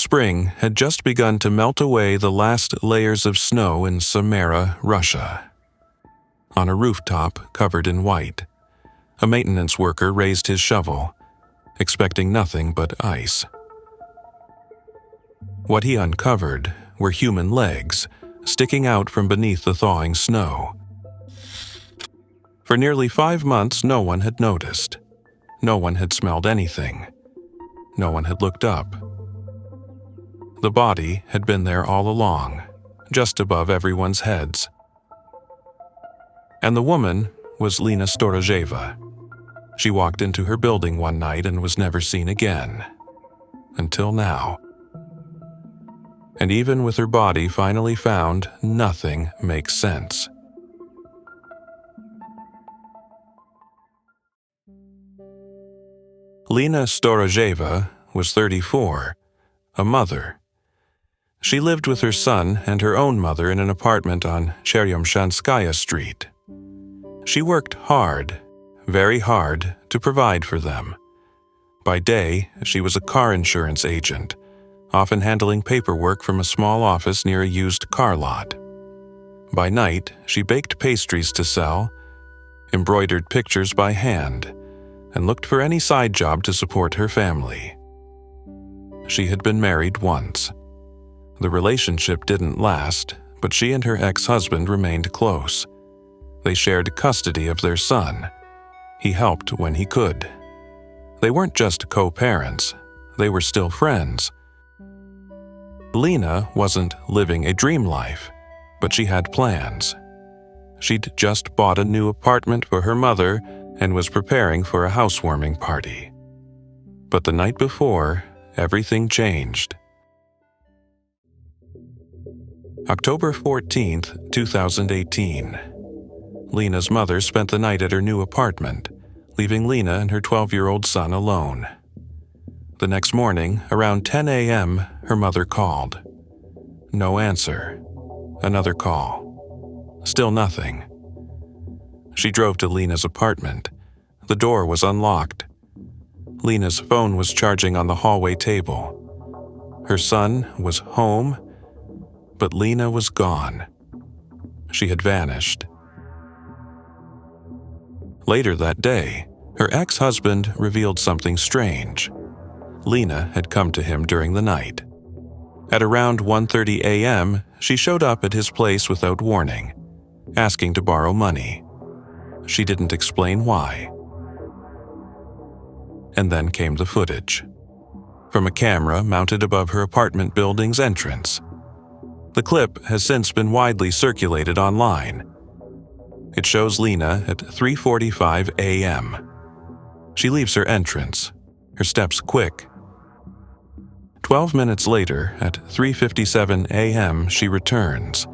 spring had just begun to melt away the last layers of snow in Samara, Russia. On a rooftop covered in white, a maintenance worker raised his shovel, expecting nothing but ice. What he uncovered were human legs sticking out from beneath the thawing snow. For nearly 5 months, no one had noticed. No one had smelled anything. No one had looked up. The body had been there all along, just above everyone's heads. And the woman was Lina Storozheva. She walked into her building one night and was never seen again. Until now. And even with her body finally found, nothing makes sense. Lina Storozheva was 34, a mother. She lived with her son and her own mother in an apartment on Cheremshanskaya Street. She worked hard, very hard, to provide for them. By day, she was a car insurance agent, often handling paperwork from a small office near a used car lot. By night, she baked pastries to sell, embroidered pictures by hand, and looked for any side job to support her family. She had been married once. The relationship didn't last, but she and her ex-husband remained close. They shared custody of their son. He helped when he could. They weren't just co-parents, they were still friends. Lina wasn't living a dream life, but she had plans. She'd just bought a new apartment for her mother and was preparing for a housewarming party. But the night before, everything changed. October 14th, 2018. Lina's mother spent the night at her new apartment, leaving Lina and her 12-year-old son alone. The next morning, around 10 a.m., her mother called. No answer. Another call. Still nothing. She drove to Lina's apartment. The door was unlocked. Lina's phone was charging on the hallway table. Her son was home, but Lina was gone. She had vanished. Later that day, her ex-husband revealed something strange. Lina had come to him during the night. At around 1:30 a.m., she showed up at his place without warning, asking to borrow money. She didn't explain why. And then came the footage. From a camera mounted above her apartment building's entrance. The clip has since been widely circulated online. It shows Lina at 3:45 a.m. She leaves her entrance, her steps quick. 12 minutes later, at 3:57 a.m., she returns.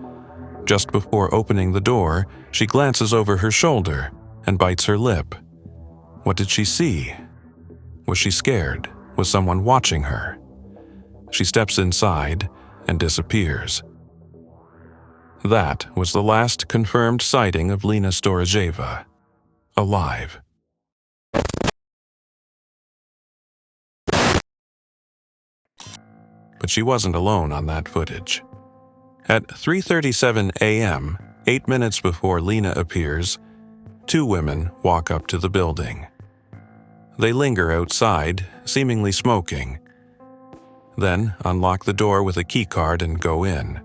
Just before opening the door, she glances over her shoulder and bites her lip. What did she see? Was she scared? Was someone watching her? She steps inside and disappears. That was the last confirmed sighting of Lina Storozheva, alive. But she wasn't alone on that footage. At 3:37 a.m., 8 minutes before Lina appears, 2 women walk up to the building. They linger outside, seemingly smoking. Then unlock the door with a keycard and go in.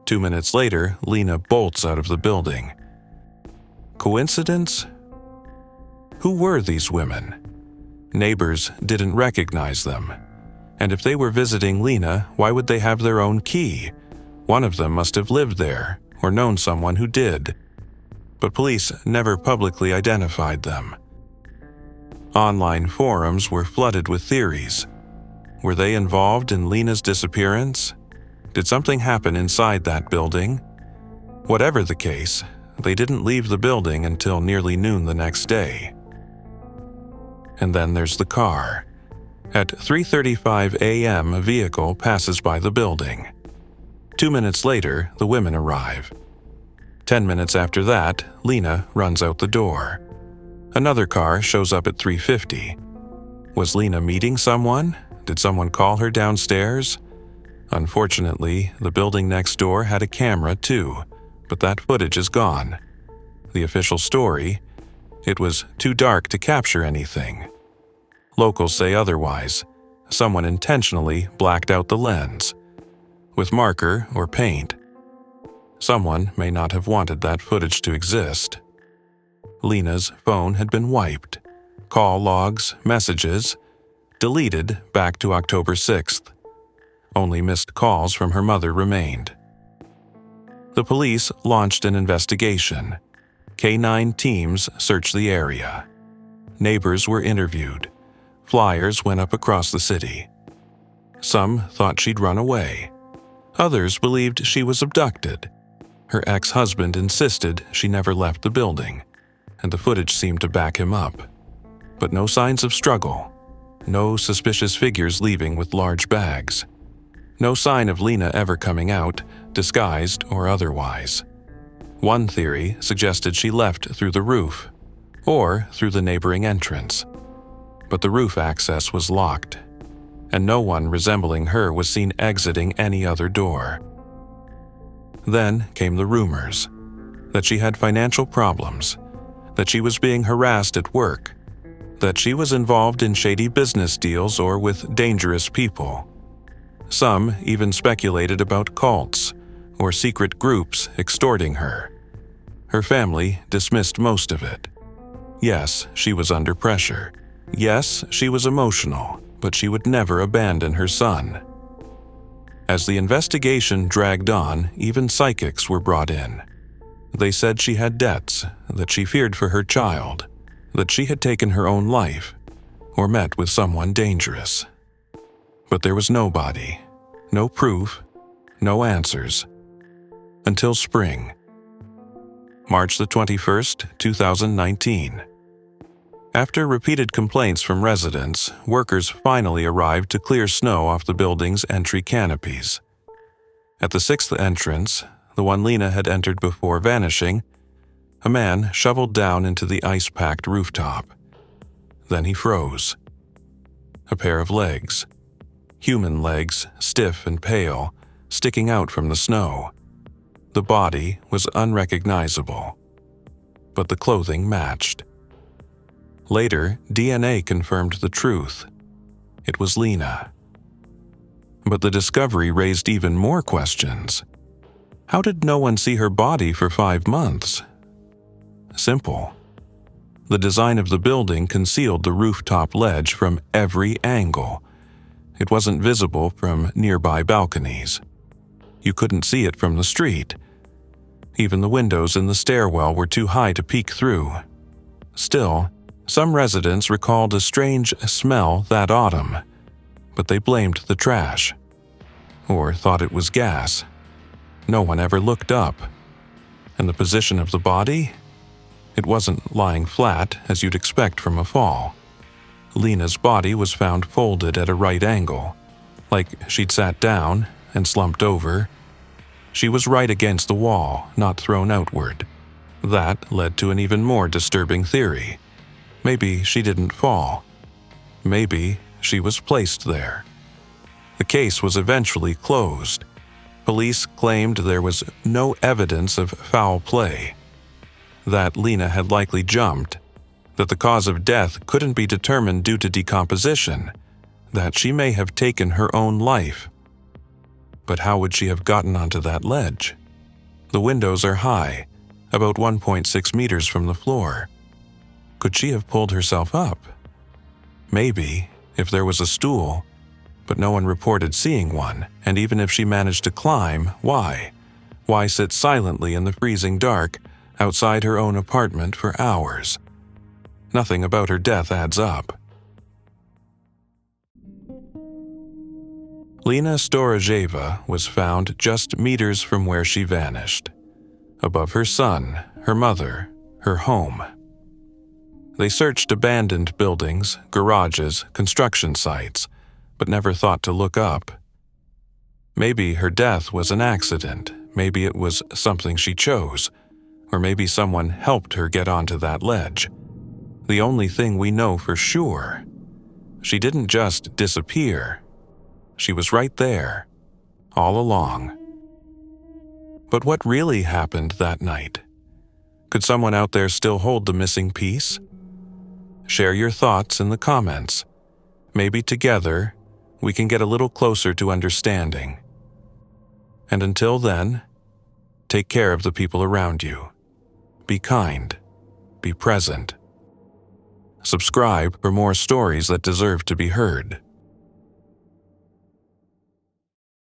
2 minutes later, Lina bolts out of the building. Coincidence? Who were these women? Neighbors didn't recognize them. And if they were visiting Lina, why would they have their own key? One of them must have lived there, or known someone who did. But police never publicly identified them. Online forums were flooded with theories. Were they involved in Lina's disappearance? Did something happen inside that building? Whatever the case, they didn't leave the building until nearly noon the next day. And then there's the car. At 3:35 a.m., a vehicle passes by the building. 2 minutes later, the women arrive. 10 minutes after that, Lina runs out the door. Another car shows up at 3:50. Was Lina meeting someone? Did someone call her downstairs? Unfortunately, the building next door had a camera too, but that footage is gone. The official story: it was too dark to capture anything. Locals say otherwise. Someone intentionally blacked out the lens with marker or paint. Someone may not have wanted that footage to exist. Lina's phone had been wiped. Call logs, messages, deleted back to October 6th. Only missed calls from her mother remained. The police launched an investigation. K-9 teams searched the area. Neighbors were interviewed. Flyers went up across the city. Some thought she'd run away. Others believed she was abducted. Her ex-husband insisted she never left the building, and the footage seemed to back him up. But no signs of struggle. No suspicious figures leaving with large bags. No sign of Lina ever coming out, disguised or otherwise. One theory suggested she left through the roof, or through the neighboring entrance. But the roof access was locked, and no one resembling her was seen exiting any other door. Then came the rumors that she had financial problems, that she was being harassed at work, that she was involved in shady business deals or with dangerous people. Some even speculated about cults or secret groups extorting her. Her family dismissed most of it. Yes, she was under pressure. Yes, she was emotional, but she would never abandon her son. As the investigation dragged on, even psychics were brought in. They said she had debts, that she feared for her child, that she had taken her own life, or met with someone dangerous. But there was no body, no proof, no answers. Until spring. March the 21st, 2019. After repeated complaints from residents, workers finally arrived to clear snow off the building's entry canopies. At the sixth entrance, the one Lina had entered before vanishing, a man shoveled down into the ice-packed rooftop. Then he froze. A pair of legs. Human legs, stiff and pale, sticking out from the snow. The body was unrecognizable, but the clothing matched. Later, DNA confirmed the truth. It was Lina. But the discovery raised even more questions. How did no one see her body for 5 months? Simple. The design of the building concealed the rooftop ledge from every angle. It wasn't visible from nearby balconies. You couldn't see it from the street. Even the windows in the stairwell were too high to peek through. Still, some residents recalled a strange smell that autumn, but they blamed the trash, or thought it was gas. No one ever looked up. And the position of the body? It wasn't lying flat, as you'd expect from a fall. Lina's body was found folded at a right angle, like she'd sat down and slumped over. She was right against the wall, not thrown outward. That led to an even more disturbing theory. Maybe she didn't fall. Maybe she was placed there. The case was eventually closed. Police claimed there was no evidence of foul play, that Lina had likely jumped, that the cause of death couldn't be determined due to decomposition, that she may have taken her own life. But how would she have gotten onto that ledge? The windows are high, about 1.6 meters from the floor. Could she have pulled herself up? Maybe, if there was a stool, but no one reported seeing one, and even if she managed to climb, why? Why sit silently in the freezing dark outside her own apartment for hours? Nothing about her death adds up. Lina Storozheva was found just meters from where she vanished, above her son, her mother, her home. They searched abandoned buildings, garages, construction sites, but never thought to look up. Maybe her death was an accident, maybe it was something she chose, or maybe someone helped her get onto that ledge. The only thing we know for sure, she didn't just disappear, She was right there, all along. But what really happened that night? Could someone out there still hold the missing piece? Share your thoughts in the comments. Maybe together, we can get a little closer to understanding. And until then, take care of the people around you. Be kind. Be present. Subscribe for more stories that deserve to be heard.